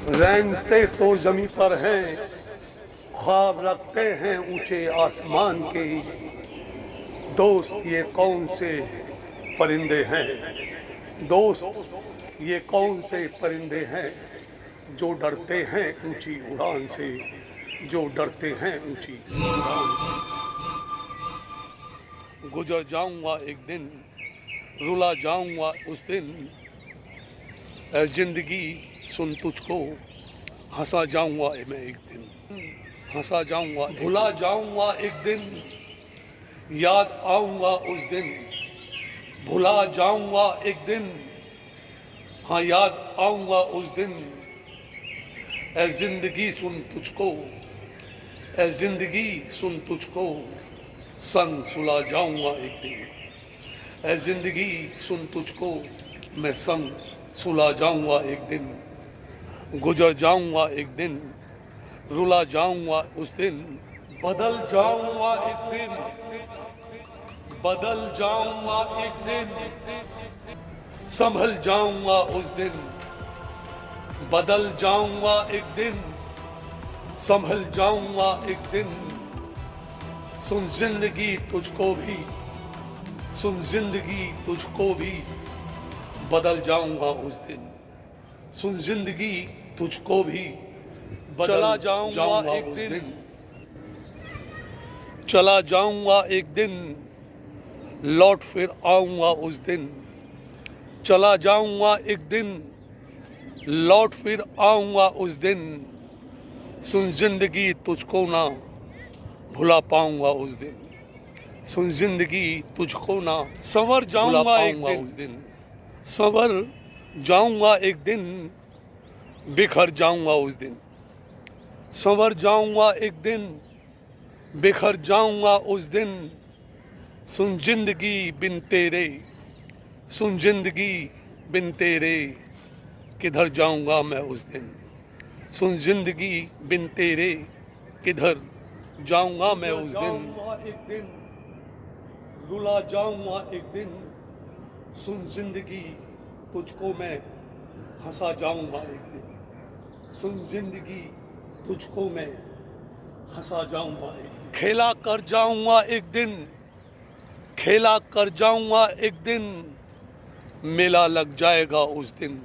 रेंगते तो जमी पर हैं, ख्वाब रखते हैं ऊंचे आसमान के। दोस्त ये कौन से परिंदे हैं, दोस्त ये कौन से परिंदे हैं जो डरते हैं ऊंची उड़ान से, जो डरते हैं ऊंची उड़ान से। गुजर जाऊंगा एक दिन, रुला जाऊंगा उस दिन, ऐ जिंदगी सुन तुझको हंसा जाऊंगा मैं एक दिन, हंसा जाऊंगा, भुला जाऊंगा एक दिन, याद आऊंगा उस दिन, भुला जाऊंगा एक दिन, हाँ याद आऊंगा उस दिन। ऐ जिंदगी सुन तुझको, ऐ जिंदगी सुन तुझको संग सुला जाऊंगा एक दिन, ऐ जिंदगी सुन तुझको मैं संग सुला जाऊंगा एक दिन। गुजर जाऊंगा एक दिन, रुला जाऊंगा उस दिन, बदल जाऊंगा एक दिन, बदल जाऊंगा एक दिन, संभल जाऊंगा उस दिन, बदल जाऊंगा एक दिन, संभल जाऊंगा एक दिन। सुन जिंदगी तुझको भी, सुन जिंदगी तुझको भी बदल जाऊंगा उस दिन, सुन जिंदगी तुझको भी चला जाऊंगा एक दिन, चला जाऊंगा एक दिन, लौट फिर आऊंगा उस दिन, चला जाऊंगा एक दिन, लौट फिर आऊंगा उस दिन। सुन जिंदगी तुझको ना भुला पाऊंगा उस दिन, सुन जिंदगी तुझको ना संवर जाऊंगा एक दिन, उस दिन संवर जाऊंगा एक दिन, बिखर जाऊंगा उस दिन, संवर जाऊंगा एक दिन, बिखर जाऊंगा उस दिन। सुन जिंदगी बिन तेरे, सुन जिंदगी बिन तेरे किधर जाऊंगा मैं उस दिन, सुन जिंदगी बिन तेरे किधर जाऊंगा मैं उस दिन। एक दिन रुला जाऊंगा एक दिन, सुन जिंदगी तुझको मैं हंसा जाऊंगा एक दिन, सुन जिंदगी तुझको मैं हंसा जाऊंगा एक दिन। खेला कर जाऊंगा एक दिन, खेला कर जाऊंगा एक दिन, मेला लग जाएगा उस दिन,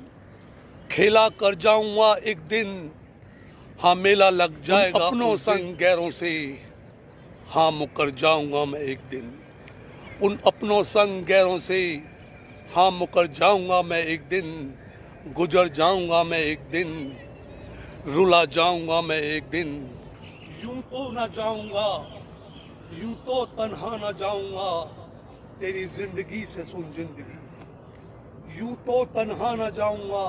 खेला कर जाऊंगा एक दिन, हाँ मेला लग जाएगा अपनों संग गैरों से, हाँ मुकर जाऊंगा मैं एक दिन, उन अपनों संग गैरों से, हाँ मुकर जाऊंगा मैं एक दिन। गुजर जाऊंगा मैं एक दिन, रुला जाऊंगा मैं एक दिन, यूं तो ना जाऊंगा, यूं तो तन्हा ना जाऊंगा तेरी जिंदगी से, सुन जिंदगी यूं तो तन्हा ना जाऊंगा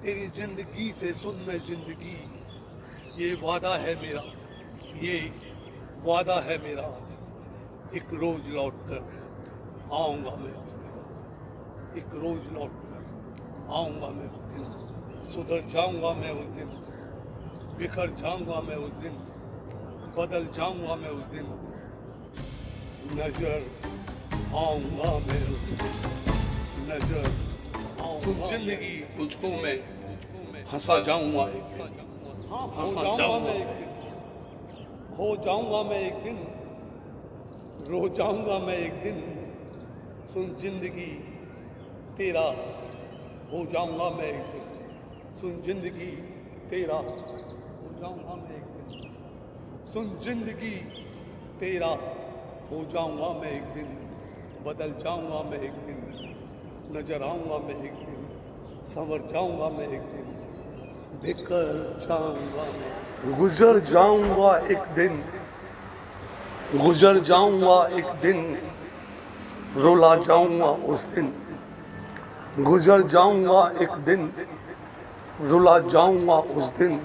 तेरी जिंदगी से, सुन मैं जिंदगी। ये वादा है मेरा, ये वादा है मेरा, एक रोज लौट कर आऊंगा मैं उस दिन, एक रोज लौट कर आऊंगा मैं उस दिन, सुधर जाऊंगा मैं उस दिन, बिखर जाऊंगा मैं उस दिन, बदल जाऊंगा मैं उस दिन, नजर आऊंगा मैं उस दिन, नजर सुन जिंदगी तुझको मैं हंसा जाऊंगा एक दिन, हंसा जाऊंगा एक दिन, खो जाऊंगा मैं एक दिन, रो जाऊंगा मैं एक दिन। सुन जिंदगी तेरा हो जाऊंगा मैं एक दिन, सुन जिंदगी तेरा हो जाऊंगा मैं एक दिन, सुन जिंदगी तेरा हो जाऊंगा मैं एक दिन, बदल जाऊंगा मैं एक दिन, नजर आऊंगा मैं एक दिन, संवर जाऊंगा मैं एक दिन, बिखर जाऊंगा मैं, गुजर जाऊंगा एक दिन, गुजर जाऊंगा एक दिन, रुला जाऊंगा उस दिन, गुजर जाऊंगा एक दिन, रुला जाऊंगा उस दिन।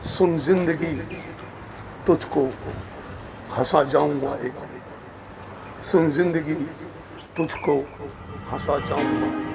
सुन जिंदगी तुझको हंसा जाऊंगा एक दिन, सुन जिंदगी तुझको हंसा जाऊंगा।